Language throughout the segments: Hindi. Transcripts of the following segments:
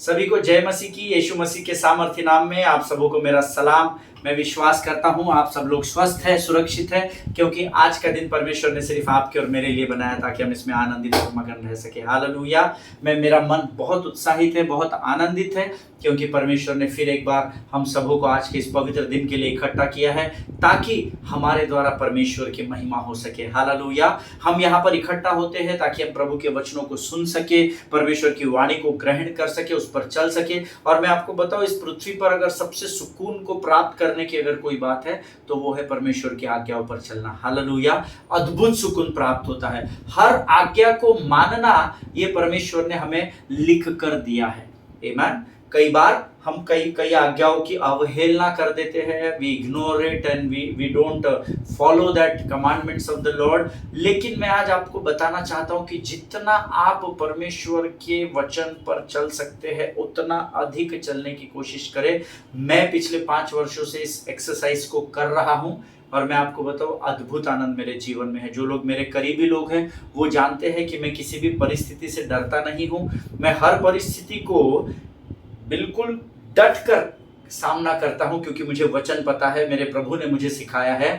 सभी को जय मसीह की। यीशु मसीह के सामर्थ्य नाम में आप सबों को मेरा सलाम। मैं विश्वास करता हूं आप सब लोग स्वस्थ हैं, सुरक्षित हैं, क्योंकि आज का दिन परमेश्वर ने सिर्फ आपके और मेरे लिए बनाया ताकि हम इसमें आनंदित और मगन रह सके। हालेलुया। मेरा मन बहुत उत्साहित है, बहुत आनंदित है, क्योंकि परमेश्वर ने फिर एक बार हम सबों को आज के इस पवित्र दिन के लिए इकट्ठा किया है ताकि हमारे द्वारा परमेश्वर की महिमा हो सके। हालेलुया। हम यहाँ पर इकट्ठा होते हैं ताकि हम प्रभु के वचनों को सुन सके, परमेश्वर की वाणी को ग्रहण कर सके, उस पर चल सके। और मैं आपको बताऊं, इस पृथ्वी पर अगर सबसे सुकून को प्राप्त करने की अगर कोई बात है तो वो है परमेश्वर की आज्ञाओं पर चलना। हालेलुया। अद्भुत सुकून प्राप्त होता है। हर आज्ञा को मानना ये परमेश्वर ने हमें लिख कर दिया है। आमीन। कई बार हम कई आज्ञाओं की अवहेलना कर देते हैं, we ignore it and we don't follow that commandments of the lord. लेकिन मैं आज आपको बताना चाहता हूं कि जितना आप परमेश्वर के वचन पर चल सकते हैं उतना अधिक चलने की कोशिश करें। मैं पिछले 5 वर्षों से इस एक्सरसाइज को कर रहा हूं और मैं आपको बताऊं, अद्भुत आनंद मेरे जीवन में है। जो लोग मेरे करीबी लोग हैं वो जानते हैं कि मैं किसी भी परिस्थिति से डरता नहीं हूं। मैं हर परिस्थिति को बिल्कुल डट कर सामना करता हूं, क्योंकि मुझे वचन पता है, मेरे प्रभु ने मुझे सिखाया है,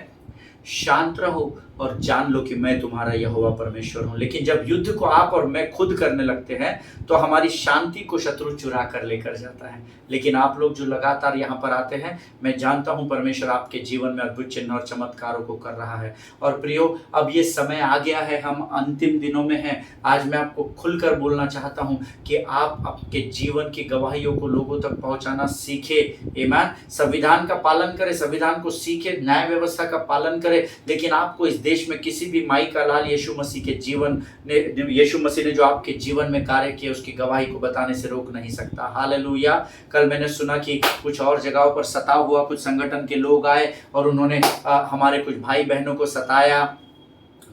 शांत रहो और जान लो कि मैं तुम्हारा यहोवा परमेश्वर हूं। लेकिन जब युद्ध को आप और मैं खुद करने लगते हैं तो हमारी शांति को शत्रु चुरा कर लेकर जाता है। लेकिन आप लोग जो लगातार यहाँ पर आते हैं, मैं जानता हूं परमेश्वर आपके जीवन में अद्भुत चिन्ह और चमत्कारों को कर रहा है। और प्रियो, अब ये समय आ गया है, हम अंतिम दिनों में हैं। आज मैं आपको खुलकर बोलना चाहता हूं कि आप आपके जीवन की गवाहियों को लोगों तक पहुंचाना सीखे। आमीन। संविधान का पालन करें, संविधान को सीखे, न्याय व्यवस्था का पालन करें, लेकिन आपको इस देश में किसी भी माई का लाल यीशु मसीह के जीवन ने, यीशु मसीह ने जो आपके जीवन में कार्य किए उसकी गवाही को बताने से रोक नहीं सकता। हालेलुया। कल मैंने सुना कि कुछ और जगहों पर सताव हुआ, कुछ संगठन के लोग आए और उन्होंने हमारे कुछ भाई बहनों को सताया,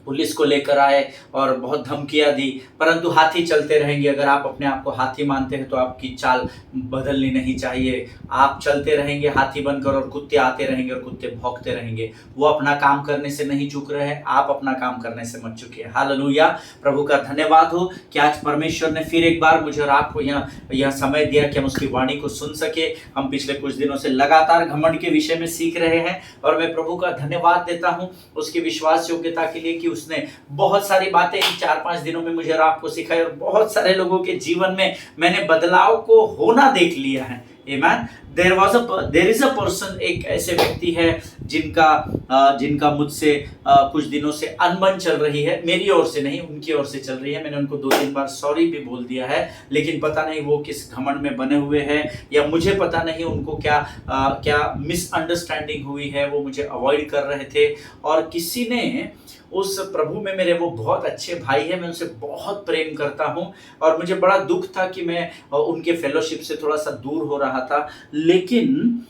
पुलिस को लेकर आए और बहुत धमकियां दी। परंतु हाथी चलते रहेंगे। अगर आप अपने आप को हाथी मानते हैं तो आपकी चाल बदलनी नहीं चाहिए। आप चलते रहेंगे हाथी बनकर और कुत्ते आते रहेंगे और कुत्ते भौंकते रहेंगे। वो अपना काम करने से नहीं चूक रहे हैं, आप अपना काम करने से मत चूकिए। हालेलुया। प्रभु का धन्यवाद हो कि आज परमेश्वर ने फिर एक बार मुझे और आपको यह समय दिया कि हम उसकी वाणी को सुन सके। हम पिछले कुछ दिनों से लगातार घमंड के विषय में सीख रहे हैं और मैं प्रभु का धन्यवाद देता हूँ उसकी विश्वास योग्यता के लिए कि उसने बहुत सारी बातें इन 4-5 दिनों में मुझे और आपको सिखाई और बहुत सारे लोगों के जीवन में मैंने बदलाव को होना देख लिया है। आमीन। देयर इज अ पर्सन, एक ऐसे व्यक्ति है जिनका मुझसे कुछ दिनों से अनबन चल रही है। मेरी ओर से नहीं, उनकी ओर से चल रही है। मैंने उनको 2-3 बार सॉरी भी बोल दिया है, लेकिन पता नहीं वो किस घमंड में बने हुए हैं या मुझे पता नहीं उनको क्या मिसअंडरस्टैंडिंग हुई है। वो मुझे अवॉइड कर रहे थे और किसी ने उस प्रभु में, मेरे वो बहुत अच्छे भाई हैं, मैं उनसे बहुत प्रेम करता हूं और मुझे बड़ा दुख था कि मैं उनके फेलोशिप से थोड़ा सा दूर हो रहा था। लेकिन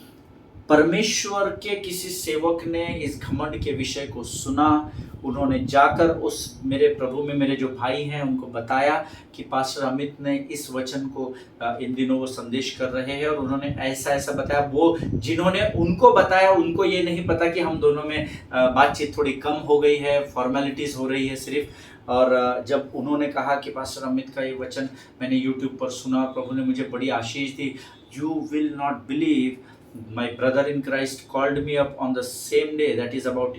परमेश्वर के किसी सेवक ने इस घमंड के विषय को सुना। उन्होंने जाकर उस मेरे प्रभु में मेरे जो भाई हैं उनको बताया कि पास्टर अमित ने इस वचन को इन दिनों वो संदेश कर रहे हैं और उन्होंने ऐसा ऐसा बताया। वो जिन्होंने उनको बताया उनको ये नहीं पता कि हम दोनों में बातचीत थोड़ी कम हो गई है, फॉर्मेलिटीज हो रही है सिर्फ। और जब उन्होंने कहा कि पास्टर अमित का ये वचन मैंने यूट्यूब पर सुना, प्रभु ने मुझे बड़ी आशीष दी। You will not believe, my brother in Christ called me up on the same day, that is about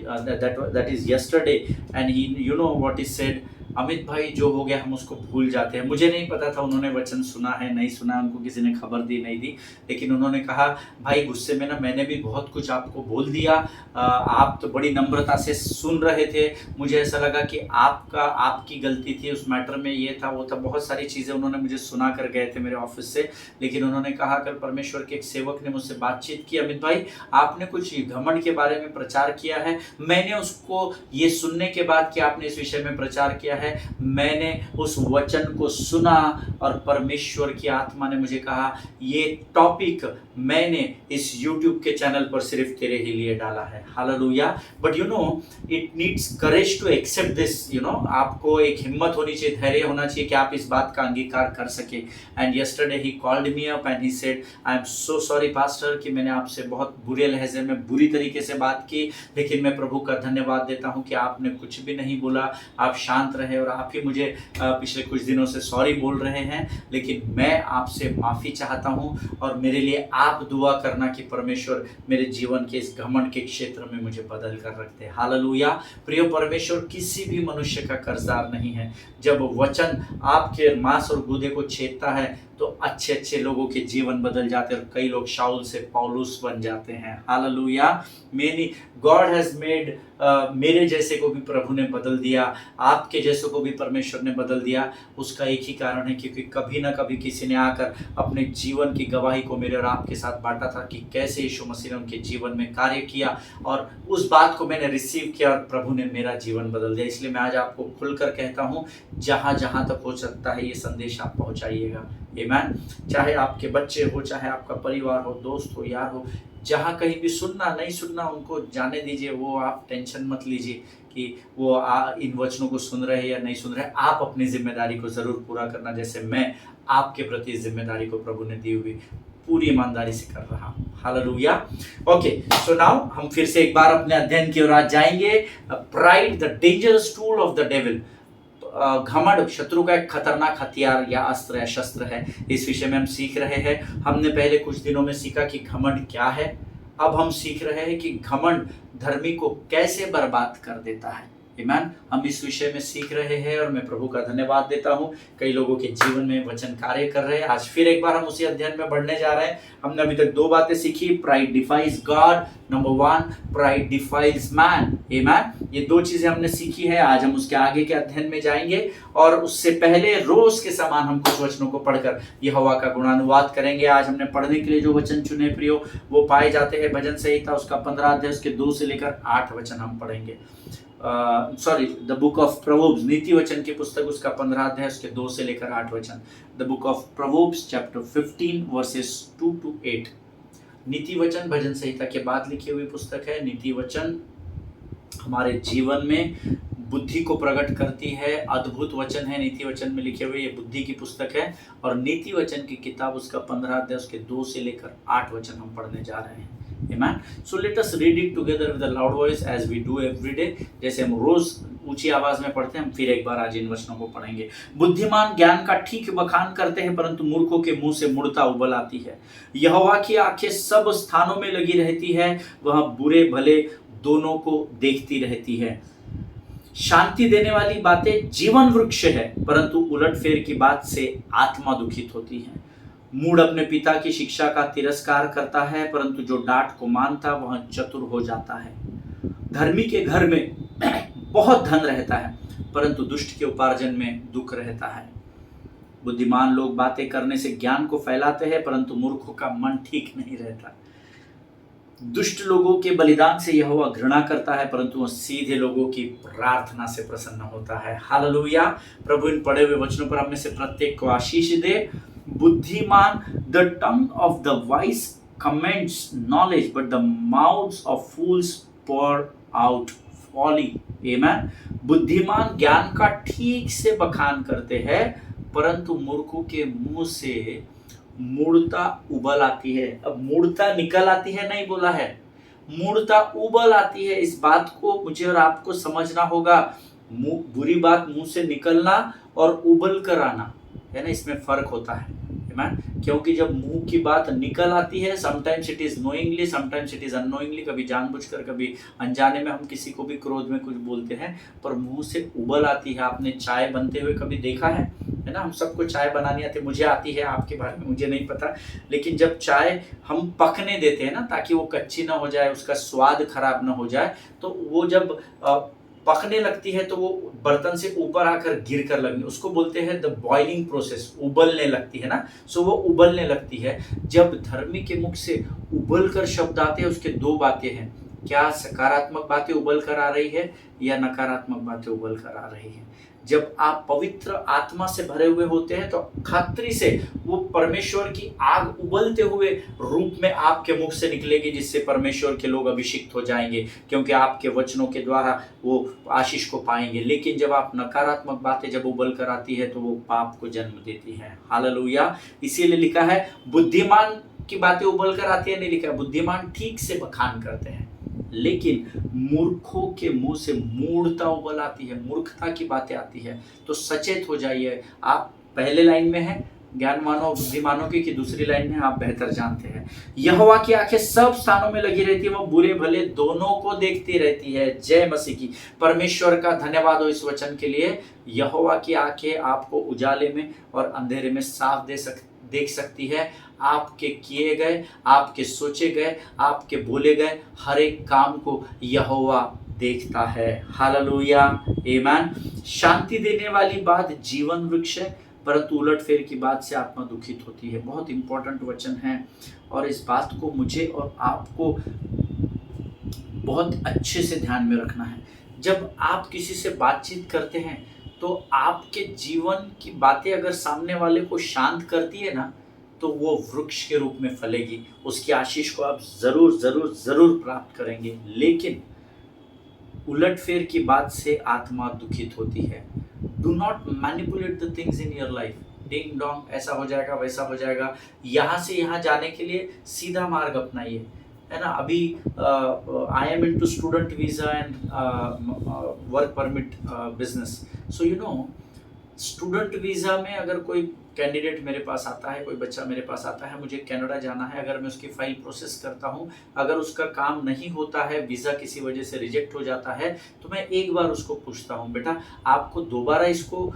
that is yesterday, and you know what he said, Amit भाई जो हो गया हम उसको भूल जाते हैं। मुझे नहीं पता था उन्होंने वचन सुना है नहीं सुना, उनको किसी ने खबर दी नहीं दी, लेकिन उन्होंने कहा भाई गुस्से में ना मैंने भी बहुत कुछ आपको बोल दिया, आप तो बड़ी नम्रता से सुन रहे थे, मुझे ऐसा लगा कि आपकी गलती थी उस मैटर में, ये था वो था, बहुत सारी चीज़ें उन्होंने मुझे सुना कर गए थे मेरे ऑफिस से। लेकिन उन्होंने कहा कल परमेश्वर के एक सेवक ने मुझसे बातचीत की, अमित भाई आपने कुछ घमंड के बारे में प्रचार किया है। मैंने उसको ये सुनने के बाद कि आपने इस विषय में प्रचार किया है, मैंने उस वचन को सुना और परमेश्वर की आत्मा ने मुझे कहा ये टॉपिक मैंने इस YouTube के चैनल पर सिर्फ तेरे ही लिए डाला है। Hallelujah. But you know it needs courage to accept this. You know आपको एक हिम्मत होनी चाहिए, धैर्य होना चाहिए कि आप इस बात का अंगीकार कर सके। And yesterday he called me up and he said I am so sorry pastor कि मैंने आपसे बहुत बुरे लहजे में बुरी तरीके से बात की, लेकिन मैं प्रभु का धन्यवाद देता हूँ कि आपने कुछ भी नहीं बोला, आप शांत रहे रहे और आप ही मुझे पिछले कुछ दिनों से सॉरी बोल रहे हैं, लेकिन मैं आपसे माफ़ी चाहता हूं और मेरे लिए आप दुआ करना कि परमेश्वर मेरे जीवन के इस घमंड के क्षेत्र में मुझे बदल कर रख दे। हालेलुया। प्रिय परमेश्वर किसी भी मनुष्य का कर्जदार नहीं है। जब वचन आपके मांस और गूदे को छेदता है तो अच्छे अच्छे लोगों के जीवन बदल जाते हैं और कई लोग शाऊल से पौलुस बन जाते हैं। Hallelujah. Many God has made, मेरे जैसे को भी प्रभु ने बदल दिया, आपके जैसे को भी परमेश्वर ने बदल दिया। उसका एक ही कारण है, क्योंकि कभी ना कभी किसी ने आकर अपने जीवन की गवाही को मेरे और आपके साथ बांटा था कि कैसे यीशु मसीह ने उनके जीवन में कार्य किया, और उस बात को मैंने रिसीव किया और प्रभु ने मेरा जीवन बदल दिया। इसलिए मैं आज आपको खुलकर कहता हूँ, जहाँ जहाँ तक हो सकता है ये संदेश आप पहुँचाइएगा। आमीन। चाहे आपके बच्चे हो, चाहे आपका परिवार हो, दोस्त हो, यार हो, जहाँ कहीं भी सुनना नहीं सुनना उनको जाने दीजिए। वो आप टेंशन मत लीजिए कि वो इन वचनों को सुन रहे हैं या नहीं सुन रहे। आप अपनी जिम्मेदारी को जरूर पूरा करना, जैसे मैं आपके प्रति जिम्मेदारी को प्रभु ने दी हुई पूरी ईमानदारी से कर रहा हूँ। हालेलुया। ओके, सो नाउ हम फिर से एक बार अपने अध्ययन की ओर आज जाएंगे। Pride the dangerous tool of the devil. घमंड शत्रु का एक खतरनाक हथियार या अस्त्र या शस्त्र है। इस विषय में हम सीख रहे हैं। हमने पहले कुछ दिनों में सीखा कि घमंड क्या है। अब हम सीख रहे हैं कि घमंड धर्मी को कैसे बर्बाद कर देता है। आमीन। हम इस विषय में सीख रहे हैं और मैं प्रभु का धन्यवाद देता हूँ। कई लोगों के जीवन में वचन कार्य कर रहे हैं। आज फिर एक बार हम उसी अध्ययन में बढ़ने जा रहे हैं। हमने अभी तक 2 बातें सीखी। Pride defies God, number 1 pride defies man. आमीन। ये 2 चीजें हमने सीखी है। आज हम उसके आगे के अध्ययन में जाएंगे और उससे पहले रोज के समान हम कुछ वचनों को पढ़कर यहोवा का गुणानुवाद करेंगे। आज हमने पढ़ने के लिए जो वचन चुने प्रियो, वो पाए जाते हैं भजन संहिता उसका 15 अध्याय उसके 2 से लेकर 8 वचन हम पढ़ेंगे। द बुक ऑफ प्रोवर्ब्स, नीति वचन की पुस्तक उसका 15 अध्याय उसके 2 से लेकर 8 वचन। The book of proverbs chapter 15 versus 2 to 8। नीति वचन भजन संहिता के बाद लिखी हुई पुस्तक है। नीति वचन हमारे जीवन में बुद्धि को प्रकट करती है। अद्भुत वचन है नीति वचन में लिखे हुए। ये बुद्धि की पुस्तक है और नीति वचन की किताब उसका 15 अध्याय उसके 2 से लेकर 8 वचन हम पढ़ने जा रहे हैं। Amen. So let us read it together with a loud voice as we do every day. जैसे हम रोज ऊंची आवाज में पढ़ते हैं, हम फिर एक बार आज इन वचनों को पढ़ेंगे। बुद्धिमान ज्ञान का ठीक बखान करते हैं, परंतु मूर्खों के मुंह से मूर्खता उबल आती है। यहोवा की आंखें सब स्थानों में लगी रहती है, वह बुरे भले दोनों को देखती रहती है। शांति देने वाली बातें जीवन वृक्ष है, परंतु उलटफेर की बात से आत्मा दुखित होती है। मूढ़ अपने पिता की शिक्षा का तिरस्कार करता है, परंतु जो डांट को मानता वह चतुर हो जाता है। धर्मी के घर में बहुत धन रहता है, परंतु दुष्ट के उपार्जन में दुख रहता है। बुद्धिमान लोग बातें करने से ज्ञान को फैलाते हैं, परंतु मूर्खों का मन ठीक नहीं रहता। दुष्ट लोगों के बलिदान से यहोवा घृणा करता है, परंतु वह सीधे लोगों की प्रार्थना से प्रसन्न होता है। हालेलुया। प्रभु इन पढ़े हुए वचनों पर हमें से प्रत्येक को आशीष दे। बुद्धिमान, the tongue of the wise comments knowledge, but the mouths of fools pour out folly. आमीन। बुद्धिमान ज्ञान का ठीक से बखान करते हैं, परंतु मूर्खों के मुंह से मूढ़ता उबल आती है। अब मूढ़ता निकल आती है नहीं बोला है, मूढ़ता उबल आती है। इस बात को मुझे और आपको समझना होगा। बुरी बात मुंह से निकलना और उबल कर आना है ना, इसमें फर्क होता है। क्योंकि जब मुंह की बात निकल आती है, sometimes it is knowingly, sometimes it is unknowingly, कभी जानबूझकर कभी अनजाने में हम किसी को भी क्रोध में कुछ बोलते हैं, पर मुंह से उबल आती है। आपने चाय बनते हुए कभी देखा है ना? हम सबको चाय बनानी आती है, मुझे आती है, आपके बारे में मुझे नहीं पता। लेकिन जब चाय हम पकने देते हैं ना, ताकि वो कच्ची ना हो जाए, उसका स्वाद खराब ना हो जाए, तो वो जब पकने लगती है तो वो बर्तन से ऊपर आकर गिर कर लगनी, उसको बोलते हैं द बॉइलिंग प्रोसेस। उबलने लगती है ना, सो वो उबलने लगती है। जब धर्मी के मुख से उबल कर शब्द आते हैं, उसके 2 बातें हैं। क्या सकारात्मक बातें उबल कर आ रही है या नकारात्मक बातें उबल कर आ रही है? जब आप पवित्र आत्मा से भरे हुए होते हैं तो खातरी से वो परमेश्वर की आग उबलते हुए रूप में आपके मुख से निकलेगी, जिससे परमेश्वर के लोग अभिषिक्त हो जाएंगे, क्योंकि आपके वचनों के द्वारा वो आशीष को पाएंगे। लेकिन जब आप नकारात्मक बातें जब उबल कर आती है तो वो पाप को जन्म देती है। हालेलुया। इसीलिए लिखा है बुद्धिमान की बातें उबल कर आती है, नहीं लिखा है बुद्धिमान ठीक से बखान करते हैं। लेकिन मूर्खों के मुंह से मूढ़ता उबल आती है, मूर्खता की बातें आती है। तो सचेत हो जाइए। आप पहले लाइन में हैं ज्ञानवानों बुद्धिमानों की, कि दूसरी लाइन में आप बेहतर जानते हैं। यहोवा की आंखें सब स्थानों में लगी रहती है, वो बुरे भले दोनों को देखती रहती है। जय मसीह की। परमेश्वर का धन्यवाद हो इस वचन के लिए। यहोवा की आंखें आपको उजाले में और अंधेरे में साफ देख सकती है। आपके किए गए, आपके सोचे गए, आपके बोले गए हर एक काम को यहोवा देखता है। हालेलुया, आमीन। शांति देने वाली बात जीवन वृक्ष है, परंतु उलटफेर की बात से आत्मा दुखित होती है। बहुत इंपॉर्टेंट वचन है और इस बात को मुझे और आपको बहुत अच्छे से ध्यान में रखना है। जब आप किसी से बातचीत करते हैं तो आपके जीवन की बातें अगर सामने वाले को शांत करती है ना, तो वो वृक्ष के रूप में फलेगी। उसकी आशीष को आप जरूर जरूर जरूर प्राप्त करेंगे। लेकिन उलटफेर की बात से आत्मा दुखित होती है। Do not manipulate the things in your life. Ding dong, ऐसा हो जाएगा, वैसा हो जाएगा। यहाँ से यहाँ जाने के लिए सीधा मार्ग अपनाइए, है ना। अभी I am into student visa and work permit business. So you know, student visa में अगर कोई कैंडिडेट मेरे पास आता है, कोई बच्चा मेरे पास आता है, मुझे कनाडा जाना है, अगर मैं उसकी फ़ाइल प्रोसेस करता हूँ, अगर उसका काम नहीं होता है, वीज़ा किसी वजह से रिजेक्ट हो जाता है, तो मैं एक बार उसको पूछता हूँ, बेटा आपको दोबारा इसको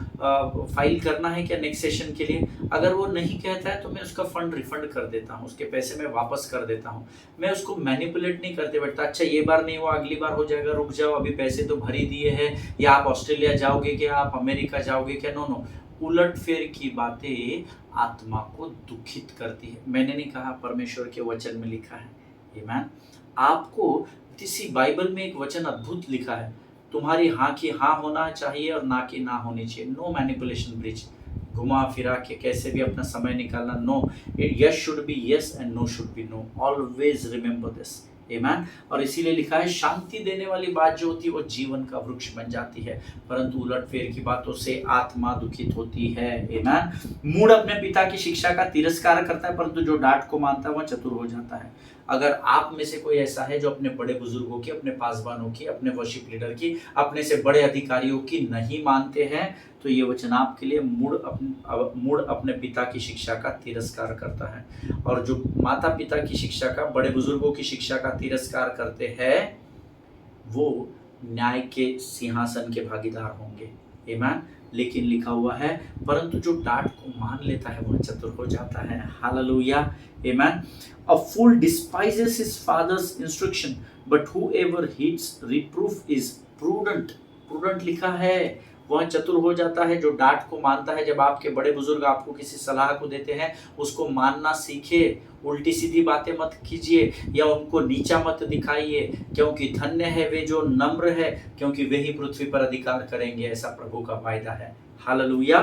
फाइल करना है क्या नेक्स्ट सेशन के लिए। अगर वो नहीं कहता है तो मैं उसका फ़ंड रिफ़ंड कर देता हूँ, उसके पैसे मैं वापस कर देता हूँ। मैं उसको मैनिपुलेट नहीं करते बेटा, अच्छा ये बार नहीं हुआ, अगली बार हो जाएगा, रुक जाओ, अभी पैसे तो भर ही दिए हैं, या आप ऑस्ट्रेलिया जाओगे क्या, आप अमेरिका जाओगे क्या। नो, उलटफेर की बातें आत्मा को दुखित करती है। मैंने नहीं कहा, परमेश्वर के वचन में लिखा है। आमीन। आपको किसी बाइबल में एक वचन अद्भुत लिखा है, तुम्हारी हाँ की हाँ होना चाहिए और ना की ना होनी चाहिए। नो मैनिपुलेशन ब्रिज, घुमा फिरा के कैसे भी अपना समय निकालना। No, yes should be yes and no should be no. Always remember this. आमीन। और इसीलिए लिखा है, शांति देने वाली बात जो होती है वो जीवन का वृक्ष बन जाती है, परंतु उलटफेर की बातों से आत्मा दुखित होती है। आमीन। मूढ़ अपने पिता की शिक्षा का तिरस्कार करता है, परंतु जो डांट को मानता है वह चतुर हो जाता है। अगर आप में से कोई ऐसा है जो अपने बड़े बुजुर्गों की, अपने पासवानों की, अपने वर्शिप लीडर की, अपने से बड़े अधिकारियों की नहीं मानते हैं, तो ये वचन आपके लिए मूढ़ अपने पिता की शिक्षा का तिरस्कार करता है। और जो माता पिता की शिक्षा का, बड़े बुजुर्गों की शिक्षा का तिरस्कार करते हैं, वो न्याय के सिंहासन के भागीदार होंगे। आमीन। लेकिन लिखा हुआ है, परंतु जो डांट को मान लेता है वह चतुर हो जाता है। हालेलुया, आमीन। A fool despises his father's instruction, but whoever heeds reproof is prudent. Prudent लिखा है, वह चतुर हो जाता है जो डांट को मानता है। जब आपके बड़े बुजुर्ग आपको किसी सलाह को देते हैं, उसको मानना सीखे। उल्टी सीधी बातें मत कीजिए या उनको नीचा मत दिखाइए, क्योंकि धन्य है वे जो नम्र है, क्योंकि वे ही पृथ्वी पर अधिकार करेंगे, ऐसा प्रभु का वायदा है। हालेलुया।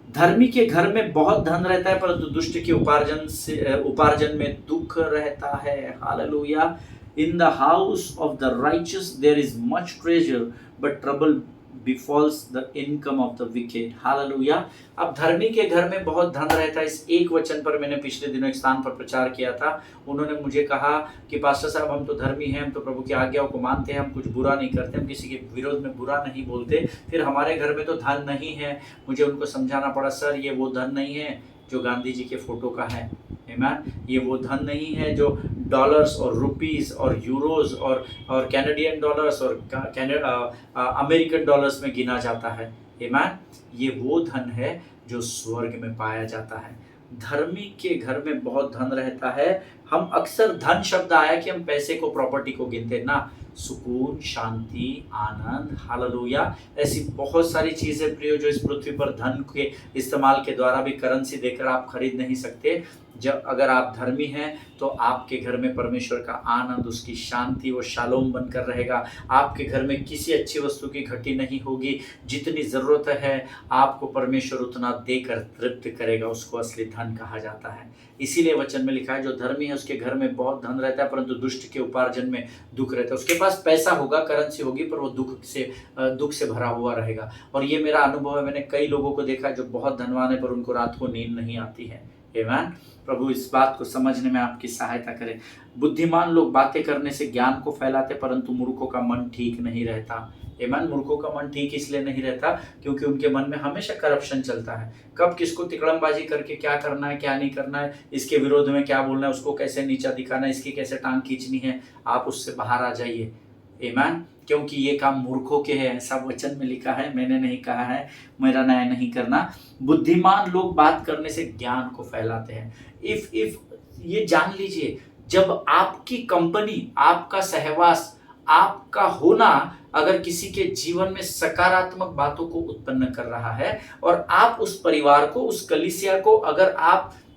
धर्मी के घर में बहुत धन रहता है, परंतु दुष्ट के उपार्जन में दुख रहता है। Hallelujah. In the house of the righteous there is much treasure, but trouble befalls the income of the wicked. Hallelujah. अब धर्मी के घर में बहुत धन रहता है, इस एक वचन पर मैंने पिछले दिनों एक स्थान पर प्रचार किया था। उन्होंने मुझे कहा कि पास्टर साहब, हम तो धर्मी हैं, हम तो प्रभु की आज्ञाओं को मानते हैं, हम कुछ बुरा नहीं करते, हम किसी के विरोध में बुरा नहीं बोलते, फिर हमारे घर में तो धन नहीं है। मुझे उनको समझाना पड़ा, सर ये वो धन नहीं है जो गांधी जी के फोटो का है। आमीन। ये वो धन नहीं है जो डॉलर्स और रुपीस और यूरोज और कैनेडियन डॉलर्स और अमेरिकन डॉलर्स में गिना जाता है। आमीन। ये वो धन है जो स्वर्ग में पाया जाता है। धर्मी के घर में बहुत धन रहता है। हम अक्सर धन शब्द आया कि हम पैसे को, प्रॉपर्टी को गिनते ना। सुकून, शांति, आनंद, हालेलुया, ऐसी बहुत सारी चीजें प्रियो जो इस पृथ्वी पर धन के इस्तेमाल के द्वारा भी, करेंसी देकर आप खरीद नहीं सकते। जब अगर आप धर्मी हैं तो आपके घर में परमेश्वर का आनंद, उसकी शांति, वो शालोम बनकर रहेगा। आपके घर में किसी अच्छी वस्तु की घटी नहीं होगी। जितनी ज़रूरत है आपको परमेश्वर उतना देकर तृप्त करेगा, उसको असली धन कहा जाता है। इसीलिए वचन में लिखा है, जो धर्मी है उसके घर में बहुत धन रहता है, परंतु दुष्ट के उपार्जन में दुख रहता है। उसके पास पैसा होगा, करेंसी होगी, पर वो दुख से भरा हुआ रहेगा। और ये मेरा अनुभव है, मैंने कई लोगों को देखा जो बहुत धनवान है पर उनको रात को नींद नहीं आती है। आमीन। प्रभु इस बात को समझने में आपकी सहायता करें। बुद्धिमान लोग बातें करने से ज्ञान को फैलाते, परंतु मूर्खों का मन ठीक नहीं रहता। आमीन। मूर्खों का मन ठीक इसलिए नहीं रहता क्योंकि उनके मन में हमेशा करप्शन चलता है। कब किसको तिकड़मबाजी करके क्या करना है, क्या नहीं करना है, इसके विरोध में क्या बोलना है, उसको कैसे नीचा दिखाना है, इसकी कैसे टांग खींचनी है, आप उससे बाहर आ जाइए। आमीन। क्योंकि ये काम मूर्खों के हैं, ऐसा वचन में लिखा है, मैंने नहीं कहा है, मेरा न्याय नहीं करना। बुद्धिमान लोग बात करने से ज्ञान को फैलाते हैं। इफ ये जान लीजिए, जब आपकी कंपनी, आपका सहवास, आपका होना अगर किसी के जीवन में सकारात्मक बातों को उत्पन्न कर रहा है और आप उस परिवार को, उस कलीसिया को, अगर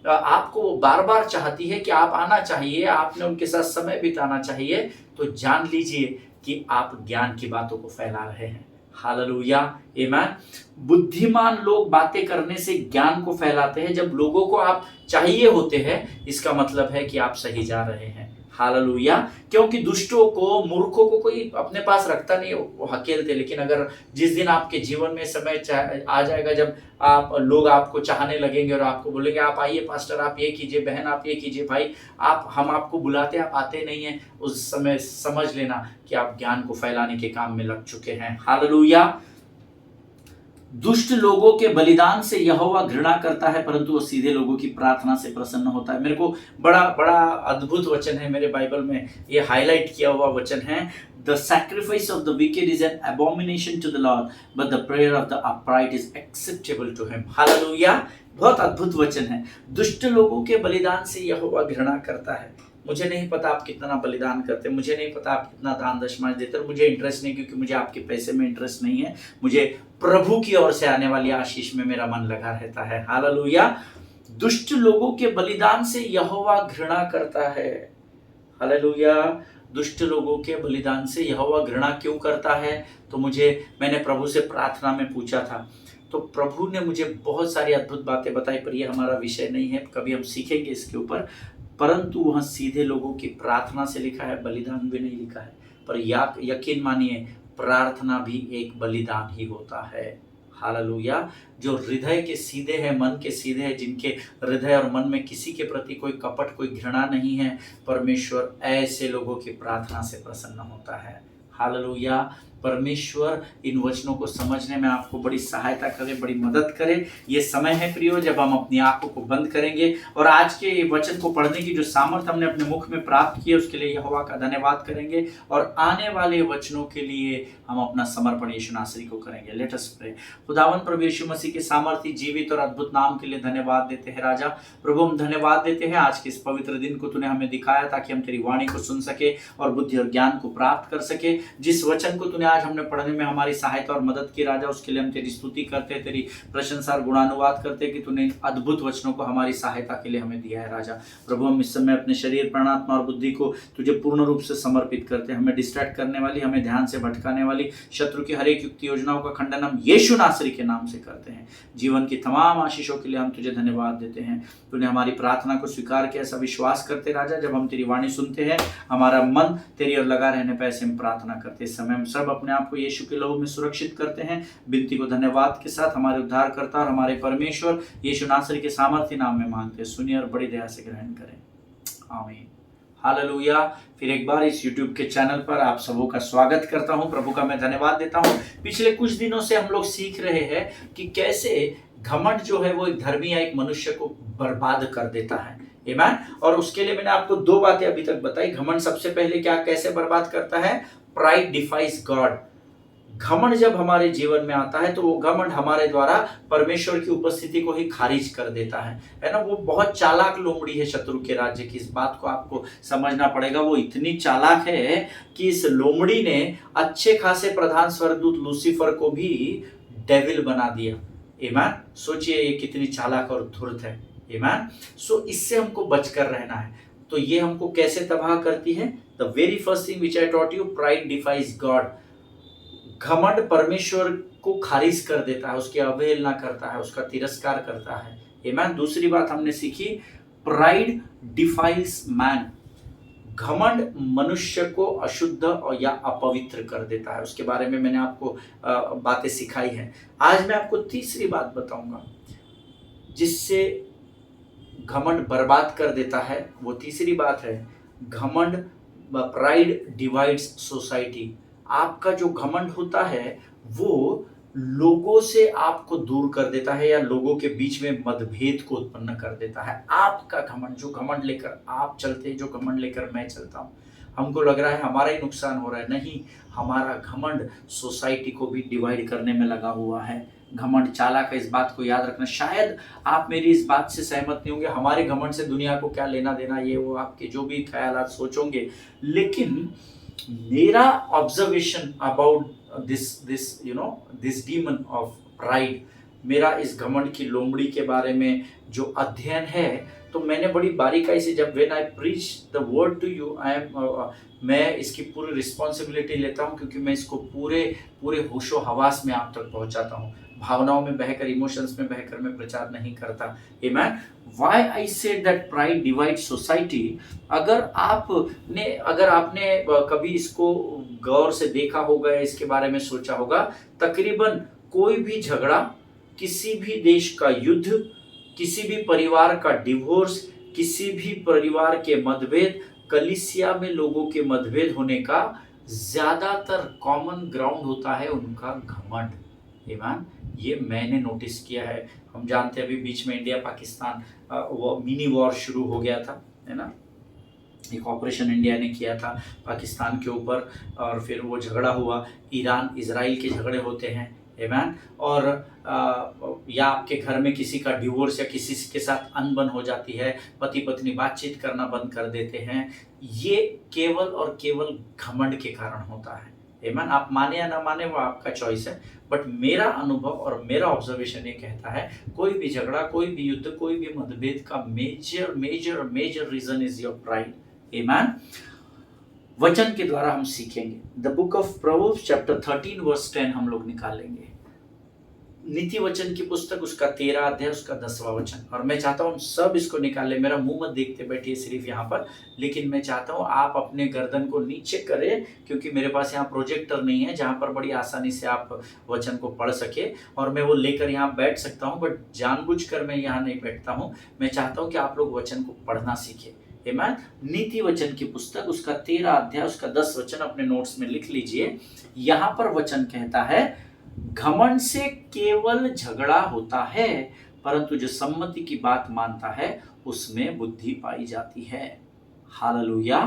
आपको वो बार बार चाहती है कि आप आना चाहिए, आपने उनके साथ समय बिताना चाहिए, तो जान लीजिए कि आप ज्ञान की बातों को फैला रहे हैं। हालेलुया, आमीन। बुद्धिमान लोग बातें करने से ज्ञान को फैलाते हैं। जब लोगों को आप चाहिए होते हैं, इसका मतलब है कि आप सही जा रहे हैं। हालेलुया। क्योंकि दुष्टों को, मूर्खों को कोई अपने पास रखता नहीं, वो हकेलते। लेकिन अगर जिस दिन आपके जीवन में समय आ जाएगा जब लोग आपको चाहने लगेंगे और आपको बोलेंगे आप आइए पास्टर, आप ये कीजिए, बहन आप ये कीजिए, भाई हम आपको बुलाते, आप आते नहीं हैं, उस समय समझ लेना कि आप ज्ञान को फैलाने के काम में लग चुके हैं। हालेलुया। दुष्ट लोगों के बलिदान से यहोवा घृणा करता है, परंतु वो सीधे लोगों की प्रार्थना से प्रसन्न होता है। मेरे को बड़ा अद्भुत वचन है, मेरे बाइबल में ये हाईलाइट किया हुआ वचन है। The sacrifice of the wicked is an abomination to the Lord, but the prayer of the upright is acceptable to him. Hallelujah. बहुत अद्भुत वचन है। दुष्ट लोगों के बलिदान से यहोवा घृणा करता है। मुझे नहीं पता आप कितना बलिदान करते, मुझे नहीं पता आप कितना दान दशमांश देते, मुझे इंटरेस्ट नहीं, क्योंकि मुझे आपके पैसे में इंटरेस्ट नहीं है। मुझे प्रभु की ओर से आने वाली आशीष में मेरा मन लगा रहता है। हालेलुया। दुष्ट लोगों के बलिदान से यहोवा घृणा करता है। हालेलुया। दुष्ट लोगों के बलिदान से यहोवा घृणा क्यों करता है? तो मैंने प्रभु से प्रार्थना में पूछा था, तो प्रभु ने मुझे बहुत सारी अद्भुत बातें बताई, पर ये हमारा विषय नहीं है, कभी हम सीखेंगे इसके ऊपर। परंतु वहाँ सीधे लोगों की प्रार्थना से लिखा है, बलिदान भी नहीं लिखा है। पर यकीन मानिए, प्रार्थना भी एक बलिदान ही होता है। हालेलुया। जो हृदय के सीधे हैं, मन के सीधे हैं, जिनके हृदय और मन में किसी के प्रति कोई कपट, कोई घृणा नहीं है, परमेश्वर ऐसे लोगों की प्रार्थना से प्रसन्न होता है। हालेलुया। परमेश्वर इन वचनों को समझने में आपको बड़ी सहायता करे, बड़ी मदद करे। ये समय है प्रियो जब हम अपनी आंखों को बंद करेंगे और आज के वचन को पढ़ने की जो सामर्थ्य हमने अपने मुख में प्राप्त की है, उसके लिए यहोवा का धन्यवाद करेंगे और आने वाले वचनों के लिए हम अपना समर्पण यीशु नासरी को करेंगे। Let us pray. खुदावंद प्रभु यीशु मसीह के सामर्थ्य, जीवित और अद्भुत नाम के लिए धन्यवाद देते हैं राजा। प्रभु हम धन्यवाद देते हैं आज के इस पवित्र दिन को तूने हमें दिखाया ताकि हम तेरी वाणी को सुन सके और बुद्धि और ज्ञान को प्राप्त कर सके। जिस वचन को तूने आज हमने पढ़ने में हमारी सहायता और मदद की राजा, उसके लिए हम तेरी स्तुति करते हैं, तेरी प्रशंसा और गुणानुवाद करते हैं कि तूने अद्भुत वचनों को हमारी सहायता के लिए हमें दिया है राजा। प्रभु हम इस समय अपने शरीर, प्राणात्मा और बुद्धि को तुझे पूर्ण रूप से समर्पित करते हैं। हमें डिस्ट्रैक्ट करने वाली, हमें ध्यान से भटकाने वाली शत्रु की हर एक युक्ति योजनाओं का खंडन हम यीशु नासरी के नाम से करते हैं। जीवन की तमाम आशीषों के लिए हम तुझे धन्यवाद देते हैं। तूने हमारी प्रार्थना को स्वीकार किया, ऐसा विश्वास करते राजा। जब हम तेरी वाणी सुनते हैं, हमारा मन तेरी ओर लगा रहने पर ऐसे हम प्रार्थना करते। इस समय हम सब अपने आप को यीशु के लहू में सुरक्षित करते हैं। विनती को धन्यवाद के साथ हमारे उद्धारकर्ता और हमारे परमेश्वर यीशु नासरी के सामर्थ्य नाम में मांगते हैं। सुनिए और बड़ी दया से ग्रहण करें। आमीन। हालेलुया। फिर एक बार इस YouTube के चैनल पर आप सबों का स्वागत करता हूं। प्रभु का मैं धन्यवाद देता हूं। पिछले कुछ दिनों से हम लोग सीख रहे हैं कि कैसे घमंड जो है वो एक धर्मी या एक मनुष्य को बर्बाद कर देता है। आमीन। और उसके लिए मैंने आपको दो बातें अभी तक बताई। घमंड सबसे पहले कैसे बर्बाद करता है? Pride defies God. घमंड जब हमारे जीवन में आता है तो वो घमंड हमारे द्वारा परमेश्वर की उपस्थिति को ही खारिज कर देता है ना। वो बहुत चालाक लोमड़ी है शत्रु के राज्य की। इस बात को आपको समझना पड़ेगा। वो इतनी चालाक है कि इस लोमड़ी ने अच्छे खासे प्रधान स्वर्गदूत लूसीफर को भी डेविल बना दिया। आमीन। सोचिए ये कितनी चालाक और धूर्त है। आमीन। सो इससे हमको बचकर रहना है। तो ये हमको कैसे तबाह करती है? The very first thing which I taught you, pride defies God. घमंड परमेश्वर को खारिज कर देता है, उसकी अवहेलना करता है, उसका तिरस्कार करता है। आमीन। दूसरी बात हमने सीखी, प्राइड डिफाइल्स मैन। घमंड मनुष्य को अशुद्ध और या अपवित्र कर देता है। उसके बारे में मैंने आपको बातें सिखाई हैं। आज मैं आपको तीसरी बात बताऊंगा जिससे घमंड बर्बाद कर देता है, वो तीसरी बात है। घमंड, प्राइड डिवाइड्स सोसाइटी। आपका जो घमंड होता है वो लोगों से आपको दूर कर देता है या लोगों के बीच में मतभेद को उत्पन्न कर देता है। आपका घमंड, जो घमंड लेकर आप चलते हैं, जो घमंड लेकर मैं चलता हूँ, हमको लग रहा है हमारा ही नुकसान हो रहा है, नहीं, हमारा घमंड सोसाइटी को भी डिवाइड करने में लगा हुआ है। घमंड चालाक है, इस बात को याद रखना। शायद आप मेरी इस बात से सहमत नहीं होंगे, हमारे घमंड से दुनिया को क्या लेना देना, ये वो आपके जो भी ख्यालात सोचोगे, लेकिन मेरा observation about this demon of pride, मेरा इस घमंड की लोमड़ी के बारे में जो अध्ययन है, तो मैंने बड़ी बारीकाई से, जब when I preach the word to you, मैं इसकी पूरी रिस्पॉन्सिबिलिटी लेता हूँ, क्योंकि मैं इसको पूरे पूरे होशो हवास में आप तक पहुँचाता हूँ। भावनाओं में बहकर, इमोशंस में बहकर मैं प्रचार नहीं करता। Amen. Why I said that pride divide society. अगर आपने कभी इसको गौर से देखा होगा, इसके बारे में सोचा होगा, तकरीबन कोई भी झगड़ा, किसी भी देश का युद्ध, किसी भी परिवार का डिवोर्स, किसी भी परिवार के मतभेद, कलीसिया में लोगों के मतभेद होने का ज्यादातर कॉमन ग्राउंड होता है उनका घमंड। ईमान, ये मैंने नोटिस किया है। हम जानते हैं अभी बीच में इंडिया पाकिस्तान वो मिनी वॉर शुरू हो गया था, है ना, एक ऑपरेशन इंडिया ने किया था पाकिस्तान के ऊपर, और फिर वो झगड़ा हुआ। ईरान इजराइल के झगड़े होते हैं, आमीन। और या आपके घर में किसी का डिवोर्स या किसी के साथ अनबन हो जाती है, पति पत्नी बातचीत करना बंद कर देते हैं, ये केवल और केवल घमंड के कारण होता है। आमीन। आप माने या ना माने वो आपका चॉइस है, बट मेरा अनुभव और मेरा ऑब्जर्वेशन ये कहता है, कोई भी झगड़ा, कोई भी युद्ध, कोई भी मतभेद का major major major reason is your pride. आमीन। वचन के द्वारा हम सीखेंगे। The book of proverbs chapter 13 verse 10 हम लोग निकालेंगे। नीति वचन की पुस्तक, उसका 13 अध्याय, उसका 10वां वचन। और मैं चाहता हूँ हम सब इसको निकालें। मेरा मुंह मत देखते बैठिए सिर्फ यहाँ पर, लेकिन मैं चाहता हूँ आप अपने गर्दन को नीचे करें, क्योंकि मेरे पास यहाँ प्रोजेक्टर नहीं है जहाँ पर बड़ी आसानी से आप वचन को पढ़ सके, और मैं वो लेकर यहाँ बैठ सकता हूँ, बट जानबूझकर मैं यहाँ नहीं बैठता हूँ। मैं चाहता हूँ कि आप लोग वचन को पढ़ना सीखें। आमीन। नीति वचन की पुस्तक, उसका 13 अध्याय, उसका 10 वचन अपने नोट्स में लिख लीजिए। यहाँ पर वचन कहता है, घमंड से केवल झगड़ा होता है, परंतु जो सम्मति की बात मानता है उसमें बुद्धि पाई जाती है। हालेलुया।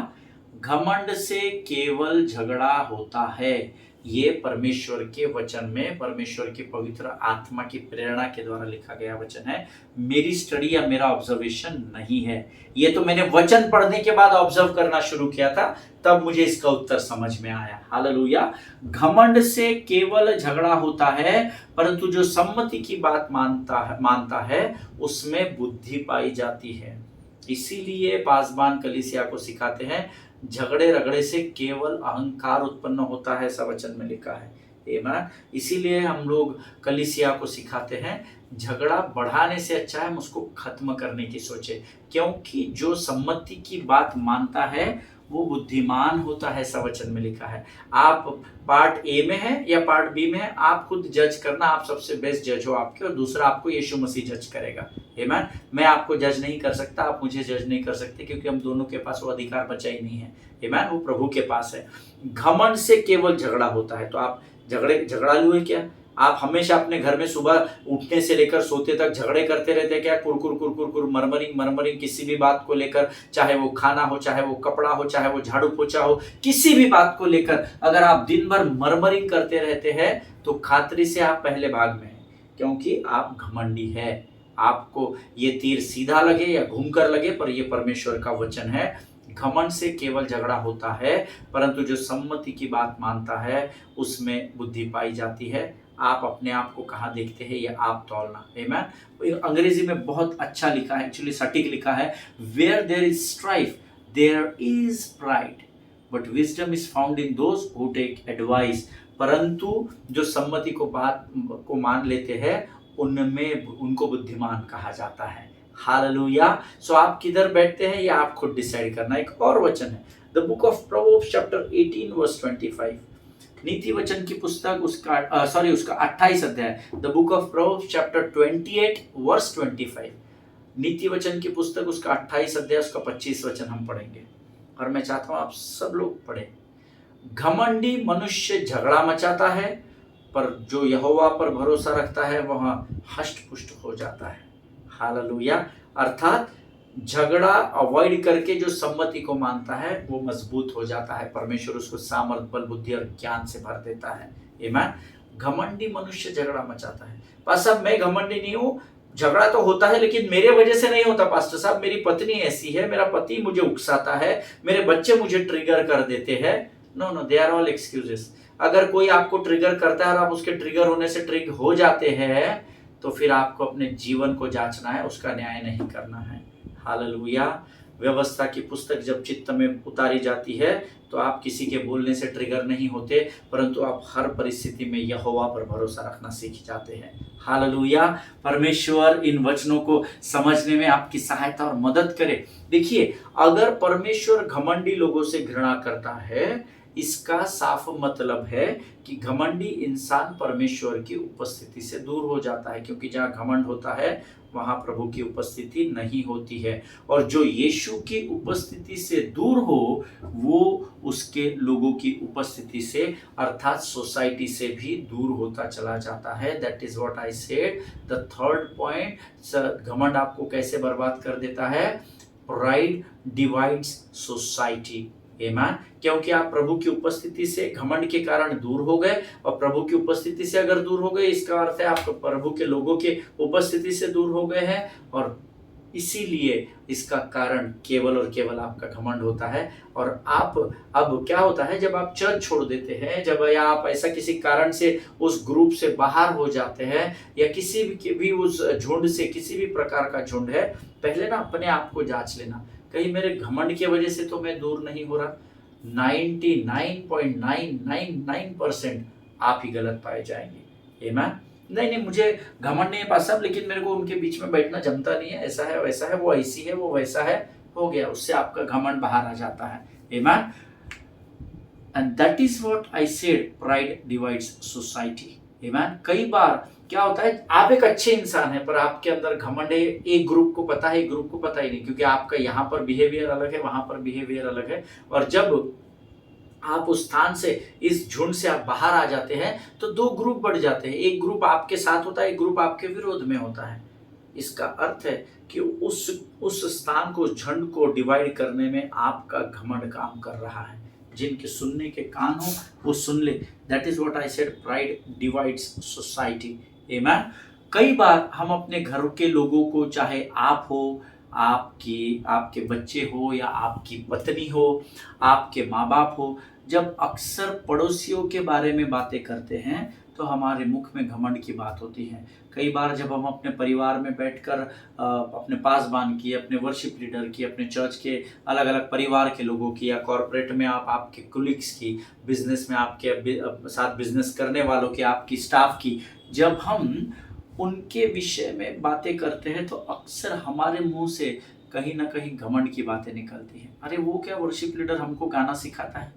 घमंड से केवल झगड़ा होता है, ये परमेश्वर के वचन में, परमेश्वर की पवित्र आत्मा की प्रेरणा के द्वारा लिखा गया वचन है। मेरी स्टडी या मेरा ऑब्जर्वेशन नहीं है, ये तो मैंने वचन पढ़ने के बाद ऑब्जर्व करना शुरू किया था, तब मुझे इसका उत्तर समझ में आया। हालेलुया। घमंड से केवल झगड़ा होता है, परंतु जो सम्मति की बात मानता है उसमें बुद्धि पाई जाती है। इसीलिए पासबान कलीसिया को सिखाते हैं, झगड़े रगड़े से केवल अहंकार उत्पन्न होता है, ऐसा वचन में लिखा है। आमीन। इसीलिए हम लोग कलीसिया को सिखाते हैं, झगड़ा बढ़ाने से अच्छा है हम उसको खत्म करने की सोचे, क्योंकि जो सम्मति की बात मानता है वो बुद्धिमान होता है, ऐसा वचन में लिखा है। आप पार्ट ए में है या पार्ट बी में है, आप खुद जज करना, आप सबसे बेस्ट जज हो आपके, और दूसरा आपको यीशु मसीह जज करेगा। आमीन। मैं आपको जज नहीं कर सकता, आप मुझे जज नहीं कर सकते, क्योंकि हम दोनों के पास वो अधिकार बचा ही नहीं है। आमीन। वो प्रभु के पास है। घमंड से केवल झगड़ा होता है। तो आप झगड़ालू है क्या? आप हमेशा अपने घर में सुबह उठने से लेकर सोते तक झगड़े करते रहते हैं क्या? कुरकुर कुरकुर कुर मरमरिंग किसी भी बात को लेकर, चाहे वो खाना हो, चाहे वो कपड़ा हो, चाहे वो झाड़ू पोछा हो, किसी भी बात को लेकर अगर आप दिन भर मरमरिंग करते रहते हैं तो खातरी से आप पहले भाग में हैं, क्योंकि आप घमंडी है। आपको ये तीर सीधा लगे या घूमकर लगे, पर ये परमेश्वर का वचन है। घमंड से केवल झगड़ा होता है, परंतु जो सम्मति की बात मानता है उसमें बुद्धि पाई जाती है। आप अपने आप को कहाँ देखते हैं, ये आप तौलना। आमीन। अंग्रेजी में बहुत अच्छा लिखा है, एक्चुअली सटीक लिखा है, where there is strife there is pride, but wisdom is found in those who take advice. परंतु जो सम्मति को बात को मान लेते हैं उनमें उनको बुद्धिमान कहा जाता है। हालेलुया। सो आप किधर बैठते हैं ये आप खुद डिसाइड करना। एक और वचन है, the book of proverbs chapter 18 verse 25। नीति वचन की पुस्तक, उसका 28 अध्याय, the book of proverbs chapter 28 verse 25। नीति वचन की पुस्तक उसका 28 अध्याय उसका 25 वचन हम पढ़ेंगे, और मैं चाहता हूं आप सब लोग पढ़ें। घमंडी मनुष्य झगड़ा मचाता है, पर जो यहोवा पर भरोसा रखता है वह हष्ट पुष्ट हो जाता है। हालेलुया। अर्थात झगड़ा अवॉइड करके जो सम्मति को मानता है वो मजबूत हो जाता है। परमेश्वर उसको सामर्थ, बल, बुद्धि और ज्ञान से भर देता है। आमीन। घमंडी मनुष्य झगड़ा मचाता है। पास्टर साहब, मैं घमंडी नहीं हूं, झगड़ा तो होता है लेकिन मेरे वजह से नहीं होता पास्टर साहब। मेरी पत्नी ऐसी है, मेरा पति मुझे उकसाता है, मेरे बच्चे मुझे ट्रिगर कर देते हैं। No no, they are all excuses. अगर कोई आपको ट्रिगर करता है और आप उसके ट्रिगर होने से ट्रिग हो जाते हैं, तो फिर आपको अपने जीवन को जांचना है, उसका न्याय नहीं करना है। हालेलुया। व्यवस्था की पुस्तक जब चित्त में उतारी जाती है तो आप किसी के बोलने से ट्रिगर नहीं होते, परंतु आप हर परिस्थिति में यहोवा पर भरोसा रखना सीख जाते हैं। हालेलुया। परमेश्वर इन वचनों को समझने में आपकी सहायता और मदद करे। देखिए, अगर परमेश्वर घमंडी लोगों से घृणा करता है, इसका साफ मतलब है कि घमंडी इंसान परमेश्वर की उपस्थिति से दूर हो जाता है, क्योंकि जहाँ घमंड होता है वहां प्रभु की उपस्थिति नहीं होती है। और जो यीशु की उपस्थिति से दूर हो वो उसके लोगों की उपस्थिति से अर्थात सोसाइटी से भी दूर होता चला जाता है। That is what I said. The third point, घमंड आपको कैसे बर्बाद कर देता है? Pride divides society. आमीन। क्योंकि आप प्रभु की उपस्थिति से घमंड के कारण दूर हो गए, और प्रभु की उपस्थिति से अगर दूर हो गए इसका अर्थ है आप प्रभु के लोगों के उपस्थिति से दूर हो गए हैं, और इसीलिए इसका कारण केवल और केवल आपका घमंड होता है। और आप अब क्या होता है, जब आप चर्च छोड़ देते हैं, जब या आप ऐसा किसी कारण से उस ग्रुप से बाहर हो जाते हैं, या किसी भी उस झुंड से, किसी भी प्रकार का झुंड है, पहले ना अपने आप को जांच लेना, कहीं मेरे घमंड की वजह से तो मैं दूर नहीं हो रहा। 99.999% आप ही गलत पाए जाएंगे। आमीन। नहीं, मुझे घमंड नहीं है पास साहब, लेकिन मेरे को उनके बीच में बैठना जमता नहीं है, ऐसा है वैसा है, वो ऐसी है वो वैसा है, हो गया, उससे आपका घमंड बाहर आ जाता है। आमीन। And that is what I said, pride divides society. आमीन। कई बार क्या होता है, आप एक अच्छे इंसान हैं पर आपके अंदर घमंड है, एक ग्रुप को पता है, एक ग्रुप को पता ही नहीं, क्योंकि आपका यहाँ पर बिहेवियर अलग है, वहां पर बिहेवियर अलग है। और जब आप उस स्थान से, इस झुंड से आप बाहर आ जाते हैं तो दो ग्रुप बढ़ जाते हैं, एक ग्रुप आपके साथ होता है, एक ग्रुप आपके विरोध में होता है। इसका अर्थ है कि उस स्थान को, झुंड को डिवाइड करने में आपका घमंड काम कर रहा है। जिनके सुनने के कान हो वो सुन ले। That is what I said, pride divides society. आमीन। कई बार हम अपने घर के लोगों को, चाहे आप हो, आपके बच्चे हो, या आपकी पत्नी हो, आपके माँ बाप हो, जब अक्सर पड़ोसियों के बारे में बातें करते हैं तो हमारे मुख में घमंड की बात होती है। कई बार जब हम अपने परिवार में बैठकर अपने पासबान की, अपने वर्शिप लीडर की, अपने चर्च के अलग अलग परिवार के लोगों की, या कॉर्पोरेट में आप आपके कुलीग्स की, बिजनेस में आपके साथ बिजनेस करने वालों की, आपकी स्टाफ की, जब हम उनके विषय में बातें करते हैं तो अक्सर हमारे मुंह से कहीं ना कहीं घमंड की बातें निकलती हैं। अरे वो क्या वर्शिप लीडर हमको गाना सिखाता है,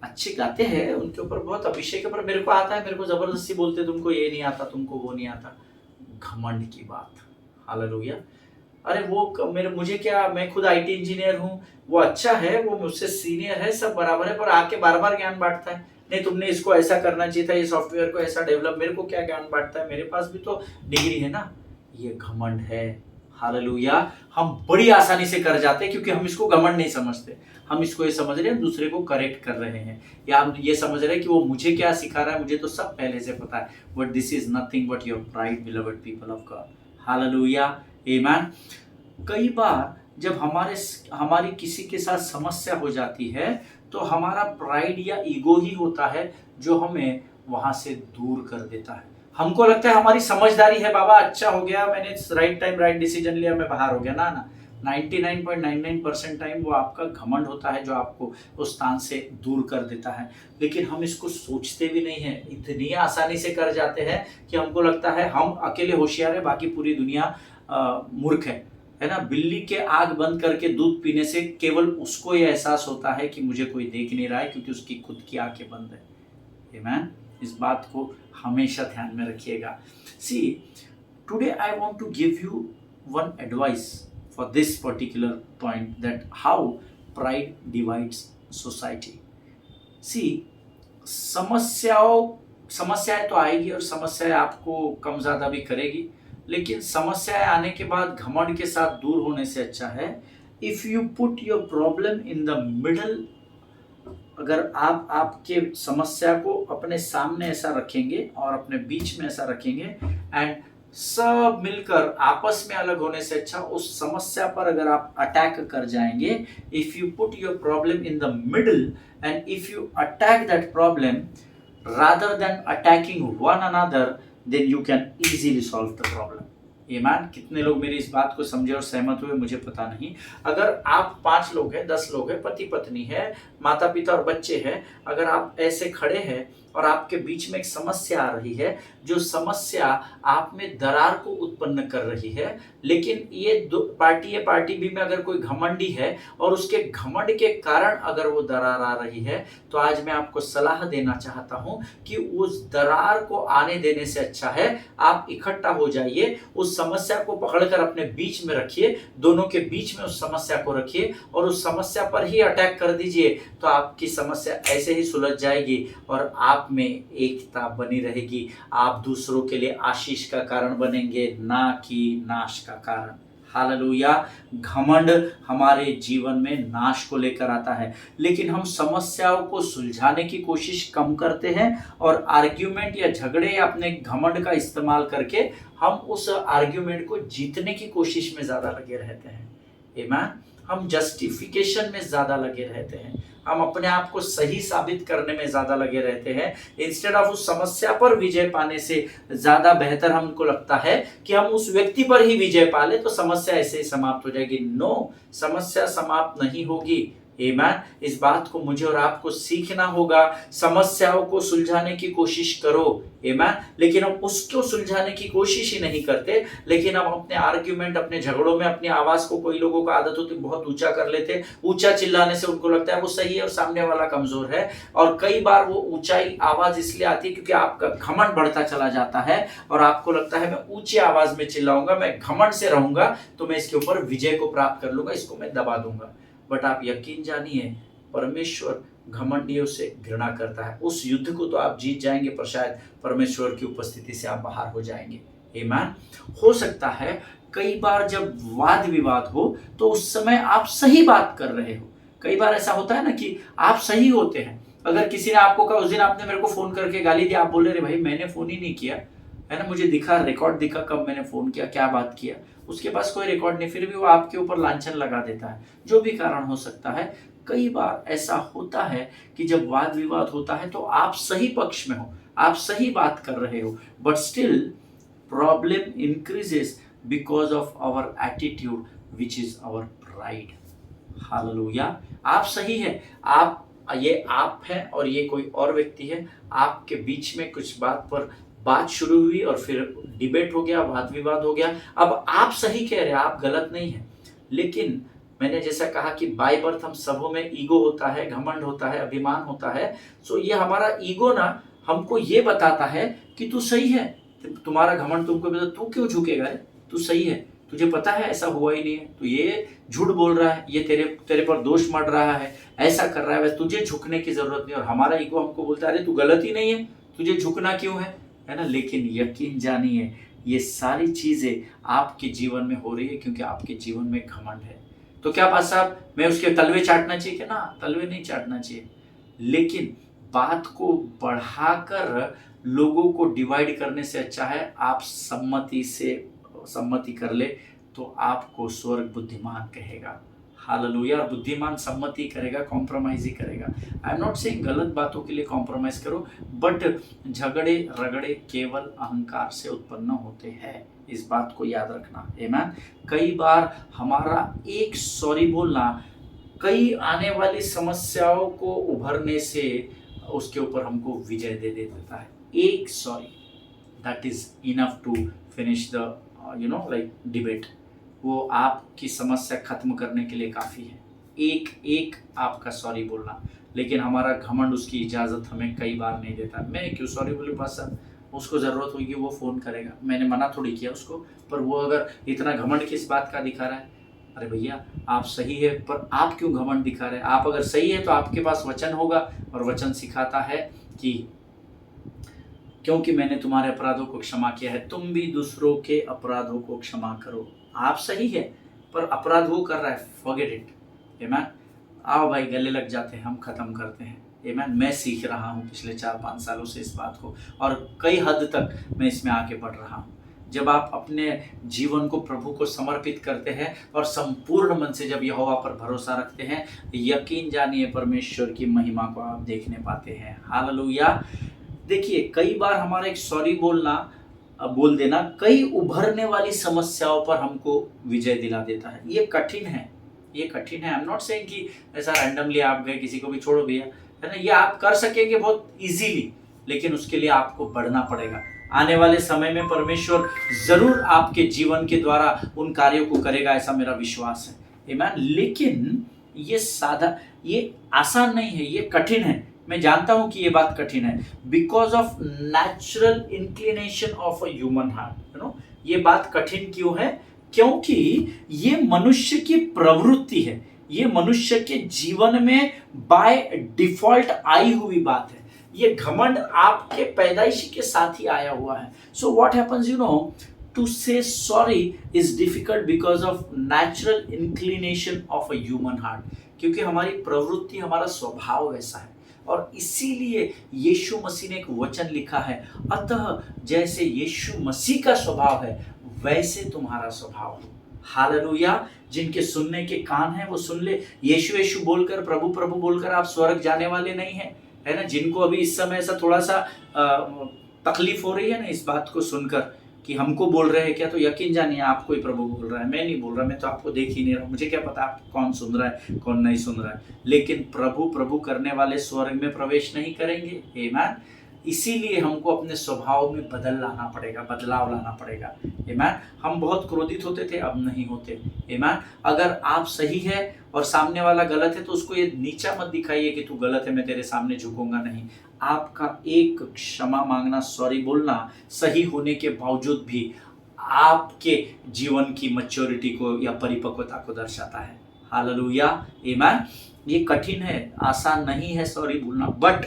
अच्छे गाते हैं, उनके ऊपर बहुत अभिषेक है, पर मेरे को आता है, मेरे को जबरदस्ती बोलते तुमको ये नहीं आता, तुमको वो नहीं आता। घमंड की बात। हालेलुया। अरे वो मुझे क्या, मैं खुद आईटी इंजीनियर हूँ, वो अच्छा है, वो मुझसे सीनियर है, सब बराबर है, पर आके बार बार ज्ञान बांटता है। नहीं, तुमने इसको ऐसा करना चाहिए था, ये सॉफ्टवेयर को ऐसा डेवलप, मेरे को क्या ज्ञान बांटता है, मेरे पास भी तो डिग्री है ना। ये घमंड है। हालेलुया। हम बड़ी आसानी से कर जाते हैं क्योंकि हम इसको घमंड नहीं समझते। हम इसको ये समझ रहे हैं दूसरे को करेक्ट कर रहे हैं, या हम ये समझ रहे हैं कि वो मुझे क्या सिखा रहा है, मुझे तो सब पहले से पता है। But this is nothing but your pride, beloved people of God. Hallelujah. आमीन। कई बार जब हमारी किसी के साथ समस्या हो जाती है तो हमारा प्राइड या ईगो ही होता है जो हमें वहां से दूर कर देता है। हमको लगता है हमारी समझदारी है, बाबा अच्छा हो गया, मैंने राइट टाइम राइट डिसीजन लिया, मैं बाहर हो गया। ना, 99.99% टाइम वो आपका घमंड होता है जो आपको उस स्थान से दूर कर देता है। लेकिन हम इसको सोचते भी नहीं है, इतनी आसानी से कर जाते हैं कि हमको लगता है हम अकेले होशियार है, बाकी पूरी दुनिया मूर्ख है ना। बिल्ली के आग बंद करके दूध पीने से केवल उसको ये एहसास होता है कि मुझे कोई देख नहीं रहा है, क्योंकि उसकी खुद की आंखें बंद है। आमीन। इस बात को हमेशा ध्यान में रखिएगा। See, today I want to give you one advice for this particular point, that how pride divides society. See, समस्याएं तो आएगी और समस्याएं आपको कम ज्यादा भी करेगी, लेकिन समस्याएं आने के बाद घमंड के साथ दूर होने से अच्छा है if you put your problem in the middle. अगर आप आपके समस्या को अपने सामने ऐसा रखेंगे और अपने बीच में ऐसा रखेंगे एंड सब मिलकर आपस में अलग होने से अच्छा उस समस्या पर अगर आप अटैक कर जाएंगे, if you put your problem in the middle and if you attack that problem rather than attacking one another, then you can easily solve the problem. ईमान, कितने लोग मेरी इस बात को समझे और सहमत हुए मुझे पता नहीं। अगर आप 5 लोग हैं, 10 लोग हैं, पति पत्नी है, माता पिता और बच्चे हैं, अगर आप ऐसे खड़े हैं और आपके बीच में एक समस्या आ रही है, जो समस्या आप में दरार को उत्पन्न कर रही है, लेकिन ये दो पार्टी है, पार्टी बी में अगर कोई घमंडी है और उसके घमंड के कारण अगर वो दरार आ रही है, तो आज मैं आपको सलाह देना चाहता हूं कि उस दरार को आने देने से अच्छा है आप इकट्ठा हो जाइए, उस समस्या को पकड़कर अपने बीच में रखिए, दोनों के बीच में उस समस्या को रखिए और उस समस्या पर ही अटैक कर दीजिए, तो आपकी समस्या ऐसे ही सुलझ जाएगी और आप में एकता बनी रहेगी। आप दूसरों के लिए आशीष का कारण बनेंगे, ना कि नाश का कारण। हालेलुया। घमंड हमारे जीवन में नाश को लेकर आता है, लेकिन हम समस्याओं को सुलझाने की कोशिश कम करते हैं और आर्ग्यूमेंट या झगड़े या अपने घमंड का इस्तेमाल करके हम उस आर्ग्यूमेंट को जीतने की कोशिश में ज्यादा लगे रहते हैं। आमीन। हम जस्टिफिकेशन में ज्यादा लगे रहते हैं, हम अपने आप को सही साबित करने में ज्यादा लगे रहते हैं, इंस्टेड ऑफ उस समस्या पर विजय पाने से ज्यादा बेहतर हमको लगता है कि हम उस व्यक्ति पर ही विजय पा ले तो समस्या ऐसे ही समाप्त हो जाएगी। नो, समस्या समाप्त नहीं होगी। आमीन। इस बात को मुझे और आपको सीखना होगा। समस्याओं को सुलझाने की कोशिश करो, आमीन, लेकिन हम उसको सुलझाने की कोशिश ही नहीं करते, लेकिन हम अपने आर्ग्यूमेंट, अपने झगड़ों में अपनी आवाज को, कोई लोगों को आदत होती है बहुत ऊंचा कर लेते, ऊंचा चिल्लाने से उनको लगता है वो सही है और सामने वाला कमजोर है, और कई बार वो ऊंचाई आवाज इसलिए आती है क्योंकि आपका घमंड बढ़ता चला जाता है और आपको लगता है मैं ऊंची आवाज में चिल्लाऊंगा, मैं घमंड से रहूंगा तो मैं इसके ऊपर विजय को प्राप्त कर लूंगा, इसको मैं दबा दूंगा। बट आप यकीन जानिए, परमेश्वर घमंडियों से घृणा करता है। उस युद्ध को तो आप जीत जाएंगे, पर शायद परमेश्वर की उपस्थिति से आप बाहर हो जाएंगे। आमीन। हो सकता है कई बार जब वाद विवाद हो तो उस समय आप सही बात कर रहे हो। कई बार ऐसा होता है ना कि आप सही होते हैं, अगर किसी ने आपको कहा उस दिन आपने मेरे को फोन करके गाली दी, आप बोले रे भाई मैंने फोन ही नहीं किया है ना, मुझे दिखा, रिकॉर्ड दिखा कब मैंने फोन किया, क्या बात किया, उसके पास कोई रिकॉर्ड नहीं, फिर भी वो आपके ऊपर लांछन लगा देता है। जो भी कारण हो सकता है, कई बार ऐसा होता है कि जब वाद विवाद होता है तो आप सही पक्ष में हो, आप सही बात कर रहे हो, but still problem increases because of our attitude which is our pride. Hallelujah. आप सही है, ये आप है और ये कोई और व्यक्ति है, आपके बीच में कुछ बात पर बात शुरू हुई और फिर डिबेट हो गया, वाद विवाद हो गया। अब आप सही कह रहे हैं, आप गलत नहीं है, लेकिन मैंने जैसा कहा कि बाय बर्थ हम सबों में ईगो होता है, घमंड होता है, अभिमान होता है। सो ये हमारा ईगो ना हमको ये बताता है कि तू सही है, तुम्हारा घमंड तुमको बताता तू क्यों झुकेगा रे, तू सही है, तुझे पता है ऐसा हुआ ही नहीं है, तू ये झूठ बोल रहा है, ये तेरे पर दोष मढ़ रहा है, ऐसा कर रहा है, तुझे झुकने की जरूरत नहीं। और हमारा ईगो हमको बोलता है अरे तू गलत ही नहीं है, तुझे झुकना क्यों है ना। लेकिन यकीन जानिए, ये सारी चीजें आपके जीवन में हो रही है क्योंकि आपके जीवन में घमंड है। तो क्या पास साहब मैं उसके तलवे चाटना चाहिए? ना, तलवे नहीं चाटना चाहिए, लेकिन बात को बढ़ाकर लोगों को डिवाइड करने से अच्छा है आप सम्मति कर ले तो आपको स्वर्ग बुद्धिमान कहेगा। हालेलुया। और बुद्धिमान सम्मति करेगा, कॉम्प्रोमाइज ही करेगा। आई एम नॉट सेइंग गलत बातों के लिए कॉम्प्रोमाइज करो, बट झगड़े रगड़े केवल अहंकार से उत्पन्न होते हैं, इस बात को याद रखना। आमीन। कई बार हमारा एक सॉरी बोलना कई आने वाली समस्याओं को उभरने से उसके ऊपर हमको विजय दे देता है। एक sorry that is enough to finish the debate. वो आपकी समस्या खत्म करने के लिए काफ़ी है, एक आपका सॉरी बोलना। लेकिन हमारा घमंड उसकी इजाज़त हमें कई बार नहीं देता। मैं क्यों सॉरी बोलूँ बस साहब, उसको ज़रूरत होगी वो फ़ोन करेगा, मैंने मना थोड़ी किया उसको, पर वो अगर इतना घमंड किस बात का दिखा रहा है? अरे भैया आप सही है, पर आप क्यों घमंड दिखा रहे हैं? आप अगर सही है तो आपके पास वचन होगा, और वचन सिखाता है कि क्योंकि मैंने तुम्हारे अपराधों को क्षमा किया है, तुम भी दूसरों के अपराधों को क्षमा करो। आप सही है, पर अपराध वो कर रहा है, फॉरगेट इट। आमेन। आओ भाई गले लग जाते हैं, हम खत्म करते हैं। आमेन। मैं सीख रहा हूँ पिछले 4-5 सालों से इस बात को, और कई हद तक मैं इसमें आगे बढ़ रहा हूँ। जब आप अपने जीवन को प्रभु को समर्पित करते हैं और संपूर्ण मन से जब यहोवा पर भरोसा रखते हैं, यकीन जानिए परमेश्वर की महिमा को आप देखने पाते हैं। हालेलुया। देखिए कई बार हमारा एक सॉरी बोल देना कई उभरने वाली समस्याओं पर हमको विजय दिला देता है। ये कठिन है, ये कठिन है। आई एम नॉट सेइंग कि ऐसा रैंडमली आप गए किसी को भी छोड़ो भैया, है ना, ये आप कर सकेंगे बहुत इजीली, लेकिन उसके लिए आपको बढ़ना पड़ेगा। आने वाले समय में परमेश्वर जरूर आपके जीवन के द्वारा उन कार्यों को करेगा, ऐसा मेरा विश्वास है। आमीन। लेकिन ये आसान नहीं है, ये कठिन है। मैं जानता हूं कि ये बात कठिन है, because of natural inclination of a human heart. ये बात कठिन क्यों है? क्योंकि ये मनुष्य की प्रवृत्ति है, ये मनुष्य के जीवन में बाय डिफॉल्ट आई हुई बात है। ये घमंड आपके पैदाइशी के साथ ही आया हुआ है। सो व्हाट हैपेंस, टू से sorry is difficult because of natural inclination of a human heart, क्योंकि हमारी प्रवृत्ति, हमारा स्वभाव वैसा है। और इसीलिए यीशु मसीह ने एक वचन लिखा है, अतः जैसे यीशु मसीह का स्वभाव है वैसे तुम्हारा स्वभाव हो। हालेलुया। जिनके सुनने के कान हैं वो सुन ले। यीशु यीशु बोलकर, प्रभु प्रभु बोलकर आप स्वर्ग जाने वाले नहीं हैं, है ना। जिनको अभी इस समय ऐसा थोड़ा सा तकलीफ हो रही है ना इस बात को सुनकर कि हमको बोल रहे हैं क्या, तो यकीन जानिए आपको ही प्रभु बोल रहा है, मैं नहीं बोल रहा। मैं तो आपको देख ही नहीं रहा, मुझे क्या पता आप कौन सुन रहा है कौन नहीं सुन रहा है। लेकिन प्रभु प्रभु करने वाले स्वर्ग में प्रवेश नहीं करेंगे। आमीन। इसीलिए हमको अपने स्वभाव में बदलाव लाना पड़ेगा। आमीन। हम बहुत क्रोधित होते थे, अब नहीं होते। आमीन। अगर आप सही है और सामने वाला गलत है तो उसको ये नीचा मत दिखाइए कि तू गलत है, मैं तेरे सामने झुकूंगा नहीं। आपका एक क्षमा मांगना, सॉरी बोलना सही होने के बावजूद भी आपके जीवन की मैच्योरिटी को या परिपक्वता को दर्शाता है। हालेलुया। आमीन। ये कठिन है, आसान नहीं है सॉरी बोलना, but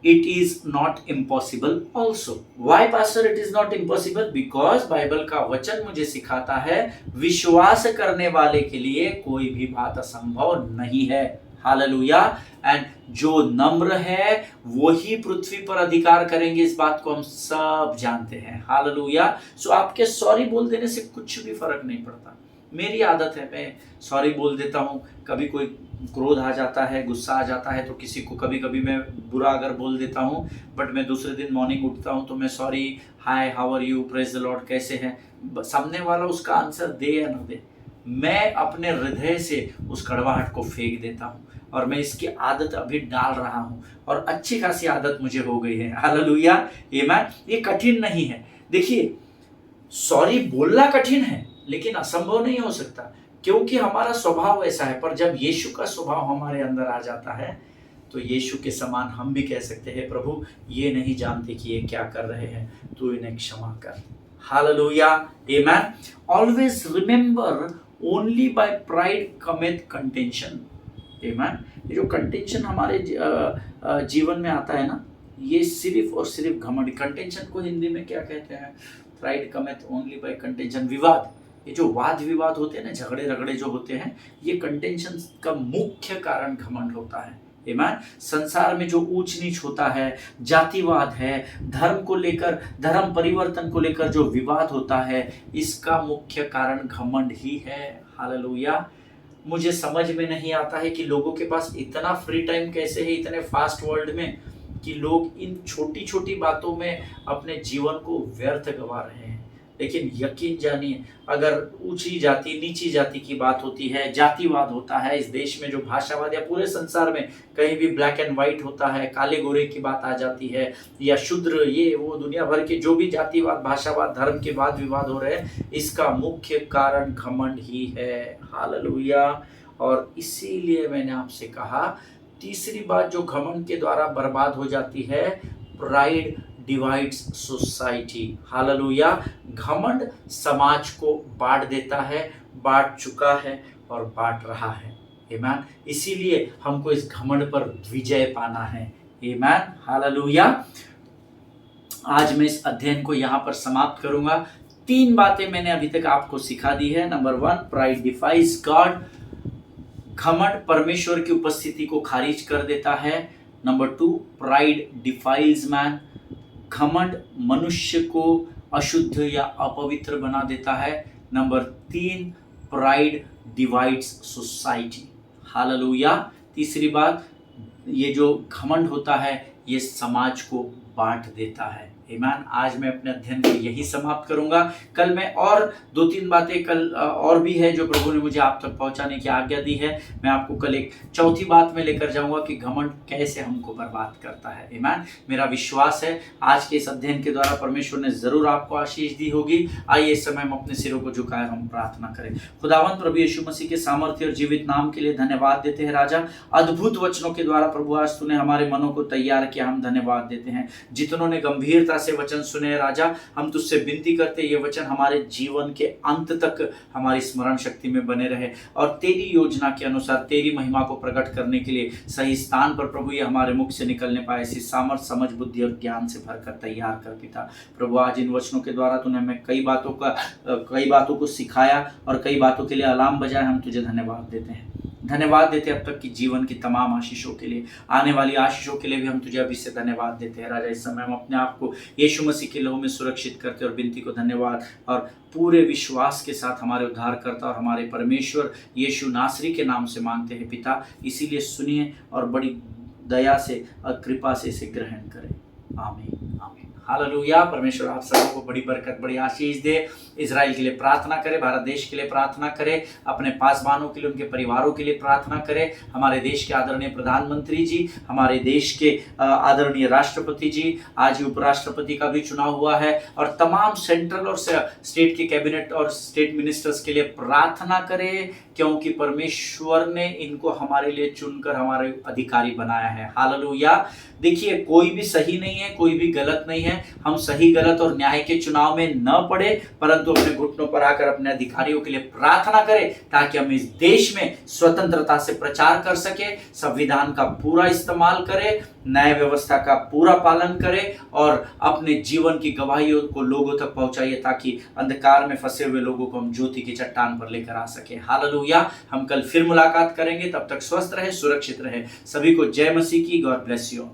it is not impossible also. Why pastor it is not impossible? Because Bible का वचन मुझे सिखाता है विश्वास करने वाले के लिए कोई भी बात असंभव नहीं है। हालेलुया। एंड जो नम्र है वो ही पृथ्वी पर अधिकार करेंगे, इस बात को हम सब जानते हैं। हालेलुया। सो आपके सॉरी बोल देने से कुछ भी फर्क नहीं पड़ता। मेरी आदत है, मैं सॉरी बोल देता हूँ। कभी कोई क्रोध आ जाता है, गुस्सा आ जाता है तो किसी को कभी कभी मैं बुरा अगर बोल देता हूँ, बट मैं दूसरे दिन मॉर्निंग उठता हूँ तो मैं sorry, hi, how are you, praise the lord, कैसे हैं, सामने वाला उसका आंसर दे या ना दे, मैं अपने हृदय से उस कड़वाहट को फेंक देता हूँ। और मैं इसकी आदत अभी डाल रहा हूँ और अच्छी खासी आदत मुझे हो गई है। हालेलुया। ये कठिन नहीं है। देखिए सॉरी बोलना कठिन है लेकिन असंभव नहीं हो सकता, क्योंकि हमारा स्वभाव ऐसा है। पर जब यीशु का स्वभाव हमारे अंदर आ जाता है तो यीशु के समान हम भी कह सकते हैं, प्रभु ये नहीं जानते कि ये क्या कर रहे हैं, तू इन्हें क्षमा कर। Hallelujah. Amen. Always remember only by pride cometh contention. Amen. ये जो कंटेंशन हमारे जीवन में आता है ना, ये सिर्फ और सिर्फ घमंड। कंटेंशन को हिंदी में क्या कहते हैं? प्राइड कमेथ ओनली बाय कंटेंशन, विवाद। ये जो वाद विवाद होते हैं ना, झगड़े रगड़े जो होते हैं, ये कंटेंशन का मुख्य कारण घमंड होता है। आमीन। संसार में जो ऊंच नीच होता है, जातिवाद है, धर्म को लेकर, धर्म परिवर्तन को लेकर जो विवाद होता है, इसका मुख्य कारण घमंड ही है। हालेलुया। मुझे समझ में नहीं आता है कि लोगों के पास इतना फ्री टाइम कैसे है इतने फास्ट वर्ल्ड में, कि लोग इन छोटी छोटी बातों में अपने जीवन को व्यर्थ गवा रहे हैं। लेकिन यकीन जानिए, अगर ऊंची जाति नीची जाति की बात होती है, जातिवाद होता है इस देश में, जो भाषावाद, या पूरे संसार में कहीं भी ब्लैक एंड व्हाइट होता है, काले गोरे की बात आ जाती है, या शूद्र, ये वो दुनिया भर के जो भी जातिवाद, भाषावाद, धर्म के वाद विवाद हो रहे हैं, इसका मुख्य कारण घमंड ही है। हालेलुया। और इसीलिए मैंने आपसे कहा, तीसरी बात जो घमंड के द्वारा बर्बाद हो जाती है, प्राइड डिवाइड्स सोसाइटी। हालेलुया। घमंड समाज को बांट देता है, बांट चुका है और बांट रहा है। आमीन। इसीलिए हमको इस घमंड पर विजय पाना है। आमीन। हालेलुया। आज मैं इस अध्ययन को यहाँ पर समाप्त करूंगा। 3 बातें मैंने अभी तक आपको सिखा दी है। Number 1, pride defies God. घमंड परमेश्वर की उपस्थिति को खारिज कर देता है। Number 2, pride defiles man. घमंड मनुष्य को अशुद्ध या अपवित्र बना देता है। Number 3, pride divides society. Hallelujah. तीसरी बात, ये जो घमंड होता है ये समाज को बांट देता है। आमीन। आज मैं अपने अध्ययन को यही समाप्त करूंगा। कल मैं और 2-3 बातें कल और भी है जो प्रभु ने मुझे आप तक पहुंचाने की आज्ञा दी है। मैं आपको कल एक चौथी बात में लेकर जाऊंगा कि घमंड कैसे हमको बर्बाद करता है। आमीन। मेरा विश्वास है आज के इस अध्ययन के द्वारा परमेश्वर ने जरूर आपको आशीष दी होगी। आइए इस समय हम अपने सिरों को झुकाए हम प्रार्थना करें। खुदावंत प्रभु यीशु मसीह के सामर्थ्य और जीवित नाम के लिए धन्यवाद देते हैं राजा। अद्भुत वचनों के द्वारा प्रभु आज तूने हमारे मनों को तैयार किया, हम धन्यवाद देते हैं। जितनों ने गंभीरता से वचन सुने राजा, हम तुझसे विनती करते ये वचन हमारे जीवन के अंत तक हमारी स्मरण शक्ति में बने रहे और तेरी योजना के अनुसार तेरी महिमा को प्रकट करने के लिए सही स्थान पर प्रभु ये हमारे मुख से निकलने पाए। इसी सामर्थ, समझ, बुद्धि और ज्ञान से भरकर तैयार कर पिता। प्रभु आज इन वचनों के द्वारा तूने हमें कई बातों को सिखाया और कई बातों के लिए अलार्म बजाए। हम तुझे धन्यवाद देते हैं। धन्यवाद देते अब तक की जीवन की तमाम आशीषों के लिए, आने वाली आशीषों के लिए भी हम तुझे अभी से धन्यवाद देते हैं राजा। इस समय हम अपने आप को यीशु मसीह के लहू में सुरक्षित करते और विनती को धन्यवाद और पूरे विश्वास के साथ हमारे उद्धारकर्ता और हमारे परमेश्वर यीशु नासरी के नाम से मांगते हैं पिता। इसीलिए सुनिए और बड़ी दया से और कृपा से इसे ग्रहण करें। आमीन आमीन। हालेलुया। परमेश्वर आप सबको बड़ी बरकत, बड़ी आशीष दे। इजराइल के लिए प्रार्थना करें, भारत देश के लिए प्रार्थना करें, अपने पासवानों के लिए, उनके परिवारों के लिए प्रार्थना करें। हमारे देश के आदरणीय प्रधानमंत्री जी, हमारे देश के आदरणीय राष्ट्रपति जी, आज ही उपराष्ट्रपति का भी चुनाव हुआ है और तमाम सेंट्रल और स्टेट के कैबिनेट और स्टेट मिनिस्टर्स के लिए प्रार्थना करें, क्योंकि परमेश्वर ने इनको हमारे लिए चुनकर हमारे अधिकारी बनाया है। हालेलुया। देखिए, कोई भी सही नहीं है, कोई भी गलत नहीं है। हम सही गलत और न्याय के चुनाव में न पड़े, परंतु अपने घुटनों पर आकर अपने अधिकारियों के लिए प्रार्थना करें ताकि हम इस देश में स्वतंत्रता से प्रचार कर सके, संविधान का पूरा इस्तेमाल करें, न्याय व्यवस्था का पूरा पालन करें और अपने जीवन की गवाहियों को लोगों तक पहुंचाइए ताकि अंधकार में फंसे हुए लोगों को हम ज्योति की चट्टान पर लेकर आ सके। हालेलुया। हम कल फिर मुलाकात करेंगे, तब तक स्वस्थ रहे, सुरक्षित रहे। सभी को जय मसीह की। God bless you.